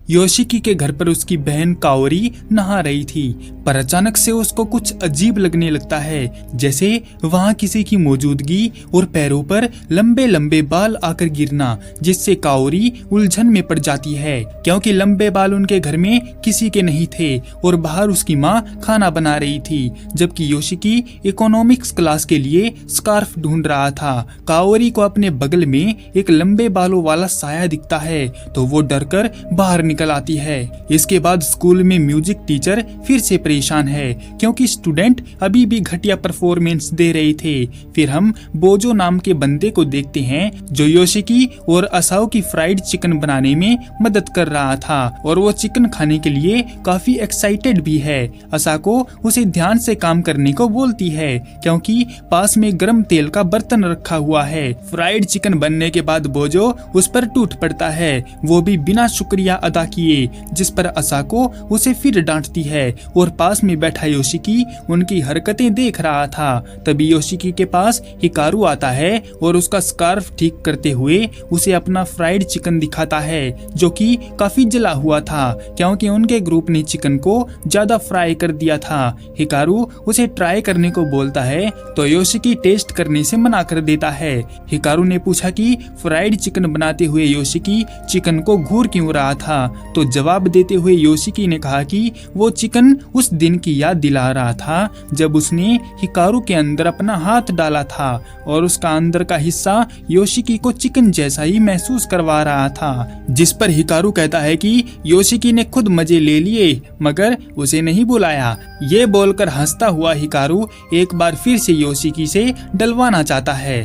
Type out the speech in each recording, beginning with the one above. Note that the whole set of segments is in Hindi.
योशिकी के घर पर उसकी बहन काओरी नहा रही थी, पर अचानक से उसको कुछ अजीब लगने लगता है, जैसे वहाँ किसी की मौजूदगी और पैरों पर लंबे लंबे बाल आकर गिरना, जिससे काओरी उलझन में पड़ जाती है क्योंकि लंबे बाल उनके घर में किसी के नहीं थे और बाहर उसकी माँ खाना बना रही थी, जबकि योशिकी इकोनॉमिक्स क्लास के लिए स्कार्फ ढूंढ रहा था। काओरी को अपने बगल में एक लंबे बालों वाला साया दिखता है तो वो डरकर बाहर निकल आती है। इसके बाद स्कूल में म्यूजिक टीचर फिर से परेशान है क्योंकि स्टूडेंट अभी भी घटिया परफॉर्मेंस दे रहे थे। फिर हम बोजो नाम के बंदे को देखते हैं जो योशिकी और असाओ की फ्राइड चिकन बनाने में मदद कर रहा था और वो चिकन खाने के लिए काफी एक्साइटेड भी है। असाको उसे ध्यान से काम करने को बोलती है क्योंकि पास में गर्म तेल का बर्तन रखा हुआ है। फ्राइड चिकन बनने के बाद बोजो उस पर टूट पड़ता है, वो भी बिना शुक्रिया अदा किए, जिस पर असाको उसे फिर डांटती है और पास में बैठा योशिकी उनकी हरकतें देख रहा था। तभी योशिकी के पास हिकारू आता है और उसका स्कार्फ ठीक करते हुए उसे अपना फ्राइड चिकन दिखाता है जो कि काफी जला हुआ था क्योंकि उनके ग्रुप ने चिकन को ज्यादा फ्राई कर दिया था। हिकारू उसे ट्राई करने को बोलता है तो योशिकी टेस्ट करने से मना कर देता है। हिकारू ने पूछा कि फ्राइड चिकन बनाते हुए योशिकी चिकन को घूर क्यों रहा था, तो जवाब देते हुए योशिकी ने कहा कि वो चिकन उस दिन की याद दिला रहा था जब उसने हिकारू के अंदर अपना हाथ डाला था और उसका अंदर का हिस्सा योशिकी को चिकन जैसा ही महसूस करवा रहा था। जिस पर हिकारू कहता है कि योशिकी ने खुद मजे ले लिए मगर उसे नहीं बुलाया। ये बोलकर हंसता हुआ हिकारू एक बार फिर से योशिकी से डलवाना चाहता है।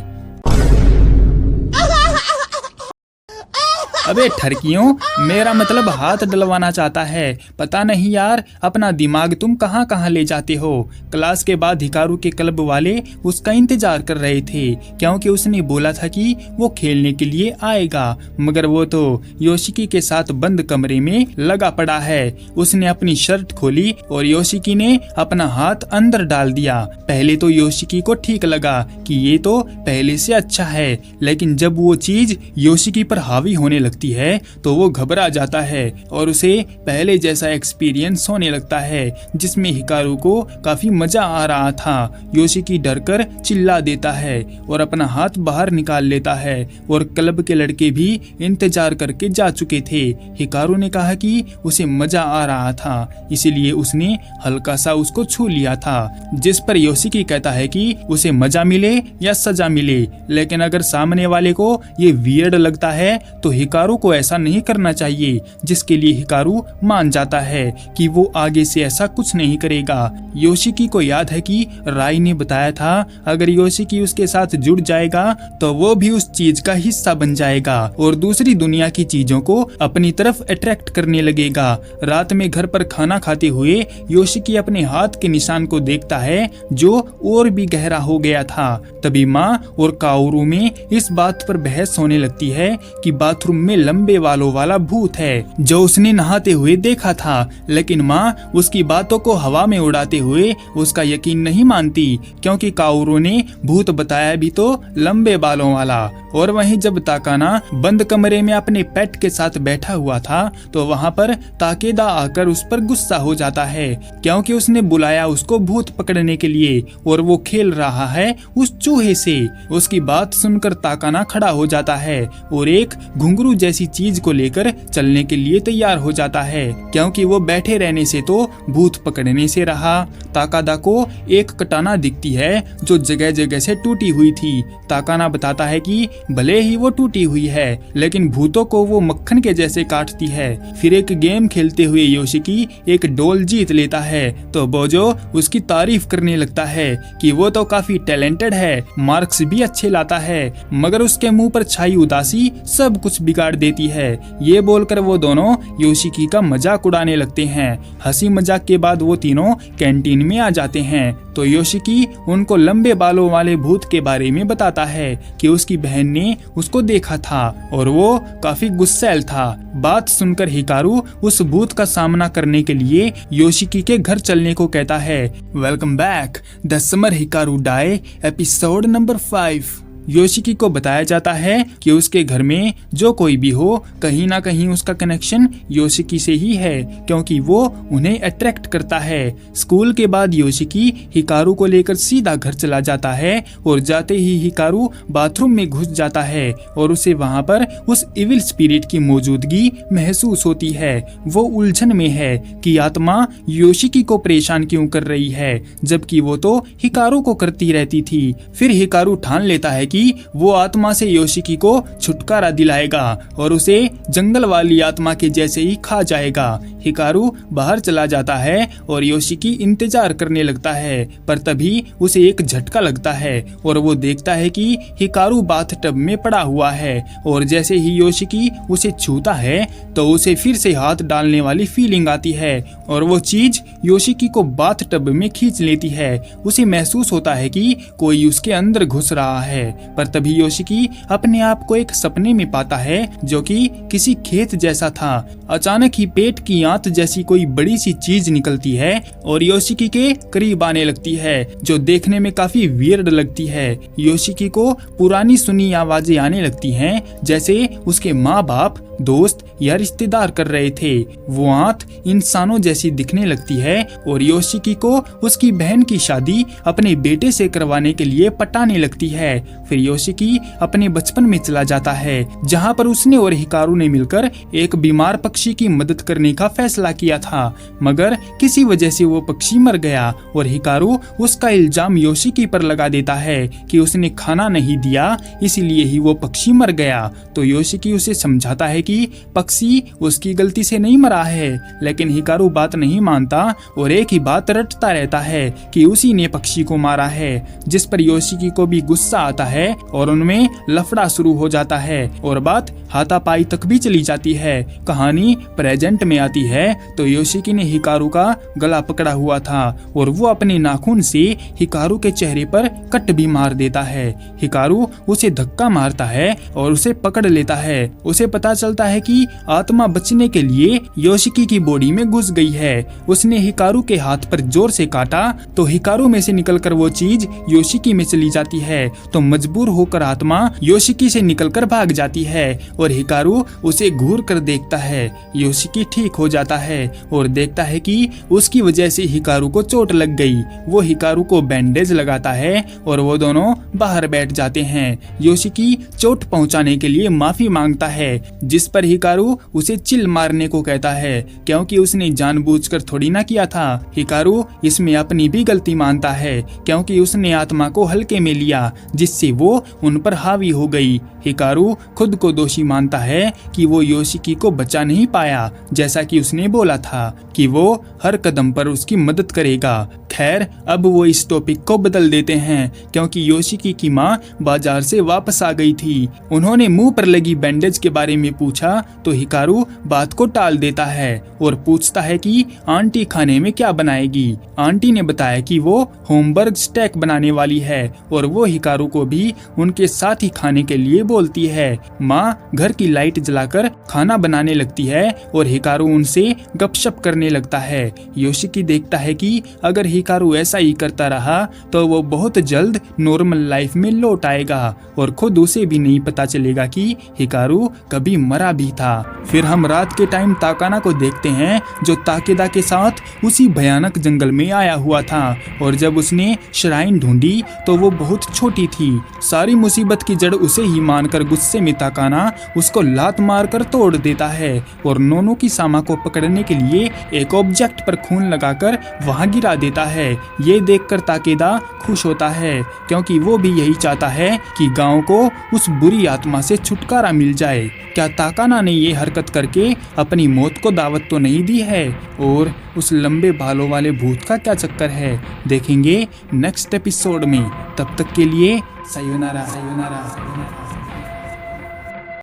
अबे ठरकियों, मेरा मतलब हाथ डलवाना चाहता है। पता नहीं यार, अपना दिमाग तुम कहाँ कहाँ ले जाते हो। क्लास के बाद हिकारू के क्लब वाले उसका इंतजार कर रहे थे क्योंकि उसने बोला था कि वो खेलने के लिए आएगा, मगर वो तो योशिकी के साथ बंद कमरे में लगा पड़ा है। उसने अपनी शर्ट खोली और योशिकी ने अपना हाथ अंदर डाल दिया। पहले तो योशिकी को ठीक लगा कि ये तो पहले से अच्छा है, लेकिन जब वो चीज योशिकी पर हावी होने लगती है तो वो घबरा जाता है और उसे पहले जैसा एक्सपीरियंस होने लगता है जिसमें हिकारू को काफी मजा आ रहा था। योशिकी डरकर चिल्ला देता है और अपना हाथ बाहर निकाल लेता है और क्लब के लड़के भी इंतजार करके जा चुके थे। हिकारू ने कहा कि उसे मजा आ रहा था इसीलिए उसने हल्का सा उसको छू लिया था, जिस पर योशिकी कहता है कि उसे मजा मिले या सजा मिले, लेकिन अगर सामने वाले को ये वियर्ड लगता है तो हिकारू को ऐसा नहीं करना चाहिए, जिसके लिए हिकारू मान जाता है कि वो आगे से ऐसा कुछ नहीं करेगा। योशिकी को याद है कि राई ने बताया था अगर योशिकी उसके साथ जुड़ जाएगा तो वो भी उस चीज का हिस्सा बन जाएगा और दूसरी दुनिया की चीजों को अपनी तरफ अट्रैक्ट करने लगेगा। रात में घर पर खाना खाते हुए योशिकी अपने हाथ के निशान को देखता है जो और भी गहरा हो गया था। तभी माँ और काओरू में इस बात पर बहस होने लगती है कि बाथरूम में लंबे बालों वाला भूत है जो उसने नहाते हुए देखा था, लेकिन माँ उसकी बातों को हवा में उड़ाते हुए उसका यकीन नहीं मानती क्योंकि काओरू ने भूत बताया भी तो लंबे बालों वाला। और वहीं जब ताकाना बंद कमरे में अपने पेट के साथ बैठा हुआ था तो वहाँ पर ताकेदा आकर उस पर गुस्सा हो जाता है क्योंकि उसने बुलाया उसको भूत पकड़ने के लिए और वो खेल रहा है उस चूहे से। उसकी बात सुनकर ताकाना खड़ा हो जाता है और एक घुंघरू जैसी चीज को लेकर चलने के लिए तैयार हो जाता है क्योंकि वो बैठे रहने से तो भूत पकड़ने से रहा। ताकादा को एक कटाना दिखती है जो जगह जगह से टूटी हुई थी। ताकाना बताता है कि भले ही वो टूटी हुई है लेकिन भूतों को वो मक्खन के जैसे काटती है। फिर एक गेम खेलते हुए योशिकी एक डॉल जीत लेता है तो बोजो उसकी तारीफ करने लगता है कि वो तो काफी टैलेंटेड है, मार्क्स भी अच्छे लाता है, मगर उसके मुंह पर छाई उदासी सब कुछ बिगाड़ देती है। ये बोलकर वो दोनों योशिकी का मजाक उड़ाने लगते हैं। हंसी मजाक के बाद वो तीनों कैंटीन में आ जाते हैं तो योशिकी उनको लंबे बालों वाले भूत के बारे में बताता है कि उसकी बहन ने उसको देखा था और वो काफी गुस्सैल था। बात सुनकर हिकारू उस भूत का सामना करने के लिए योशिकी के घर चलने को कहता है। Welcome back the summer Hikaru die episode number 5। Yoshiki को बताया जाता है कि उसके घर में जो कोई भी हो कहीं ना कहीं उसका कनेक्शन योशिकी से ही है, क्योंकि वो उन्हें अट्रैक्ट करता है। स्कूल के बाद योशिकी हिकारू को लेकर सीधा घर चला जाता है और जाते ही हिकारू बाथरूम में घुस जाता है और उसे वहां पर उस इविल स्पिरिट की मौजूदगी महसूस होती है। वो उलझन में है कि आत्मा योशिकी को परेशान क्यों कर रही है, जबकि वो तो हिकारू को करती रहती थी। फिर हिकारू ठान लेता है कि वो आत्मा से योशिकी को छुटकारा दिलाएगा और उसे जंगल वाली आत्मा के जैसे ही खा जाएगा। हिकारू बाहर चला जाता है और योशिकी इंतजार करने लगता है, पर तभी उसे एक झटका लगता है और वो देखता है कि हिकारू बाथटब में पड़ा हुआ है और जैसे ही योशिकी उसे छूता है तो उसे फिर से हाथ डालने वाली फीलिंग आती है और वो चीज योशिकी को बाथटब में खींच लेती है। उसे महसूस होता है कि कोई उसके अंदर घुस रहा है, पर तभी योशिकी अपने आप को एक सपने में पाता है जो कि किसी खेत जैसा था। अचानक ही पेट की आंत जैसी कोई बड़ी सी चीज निकलती है और योशिकी के करीब आने लगती है, जो देखने में काफी वियर्ड लगती है। योशिकी को पुरानी सुनी आवाजें आने लगती हैं, जैसे उसके माँ बाप, दोस्त या रिश्तेदार कर रहे थे। वो आंत इंसानों जैसी दिखने लगती है और योशिकी को उसकी बहन की शादी अपने बेटे से करवाने के लिए पटाने लगती है। फिर योशिकी अपने बचपन में चला जाता है, जहाँ पर उसने और हिकारू ने मिलकर एक बीमार पक्षी की मदद करने का फैसला किया था, मगर किसी वजह से वो पक्षी मर गया और हिकारू उसका इल्जाम योशिकी पर लगा देता है कि उसने खाना नहीं दिया, इसीलिए ही वो पक्षी मर गया। तो योशिकी उसे समझाता है कि पक्षी उसकी गलती से नहीं मरा है, लेकिन हिकारू बात नहीं मानता और एक ही बात रटता रहता है कि उसी ने पक्षी को मारा है, जिस पर योशिकी को भी गुस्सा आता है और उनमें लफड़ा शुरू हो जाता है और बात हाथापाई तक भी चली जाती है। कहानी प्रेजेंट में आती है तो योशिकी ने हिकारू का गला पकड़ा हुआ था और वो अपने नाखून से हिकारू के चेहरे पर कट भी मार देता है। हिकारू उसे धक्का मारता है और उसे पकड़ लेता है। उसे पता चलता है कि आत्मा बचने के लिए योशिकी की बॉडी में घुस गई है। उसने हिकारू के हाथ पर जोर से काटा तो हिकारू में से निकलकर वो चीज योशिकी में चली जाती है, तो मजबूर होकर आत्मा योशिकी से निकलकर भाग जाती है और हिकारू उसे घूर कर देखता है। योशिकी ठीक हो जाता है और देखता है कि उसकी वजह से हिकारू को चोट लग गई। वो हिकारू को बैंडेज लगाता है और वो दोनों बाहर बैठ जाते हैं। योशिकी चोट पहुंचाने के लिए माफी मांगता है, जिस पर हिकारू उसे चिल मारने को कहता है, क्योंकि उसने जानबूझकर थोड़ी ना किया था। हिकारू इसमें अपनी भी गलती मानता है, क्योंकि उसने आत्मा को हल्के में लिया, जिससे वो उन पर हावी हो गई। हिकारू खुद को दोषी मानता है कि वो योशिकी को बचा नहीं पाया, जैसा कि उसने बोला था कि वो हर कदम पर उसकी मदद करेगा। खैर, अब वो इस टॉपिक को बदल देते हैं, क्योंकि योशिकी की माँ बाजार से वापस आ गई थी। उन्होंने मुंह पर लगी बैंडेज के बारे में पूछा तो हिकारू बात को टाल देता है और पूछता है कि आंटी खाने में क्या बनाएगी। आंटी ने बताया कि वो होमबर्ग स्टेक बनाने वाली है और वो हिकारू को भी उनके साथ ही खाने के लिए बोलती है। माँ घर की लाइट जलाकर खाना बनाने लगती है और हिकारू उनसे गपशप करने लगता है। योशिकी देखता है कि अगर हिकारू ऐसा ही करता रहा तो वो बहुत जल्द नॉर्मल लाइफ में लौट आएगा और खुद उसे भी नहीं पता चलेगा कि हिकारू कभी मरा भी था। फिर हम रात के टाइम ताकाना को देखते हैं, जो ताकेदा के साथ उसी भयानक जंगल में आया हुआ था और जब उसने श्राइन ढूंढी तो वो बहुत छोटी थी। सारी मुसीबत की जड़ उसे ही मानकर गुस्से में ताकाना उसको लात मारकर तोड़ देता है और नोनो की सामा को पकड़ने के लिए एक ऑब्जेक्ट पर खून लगाकर वहां गिरा देता है। ये देखकर ताकेदा खुश होता है, क्योंकि वो भी यही चाहता है कि गांव को उस बुरी आत्मा से छुटकारा मिल जाए। क्या ताकाना ने ये हरकत करके अपनी मौत को दावत तो नहीं दी है? और उस लंबे बालों वाले भूत का क्या चक्कर है, देखेंगे नेक्स्ट एपिसोड में। तब तक के लिए सायोनारा।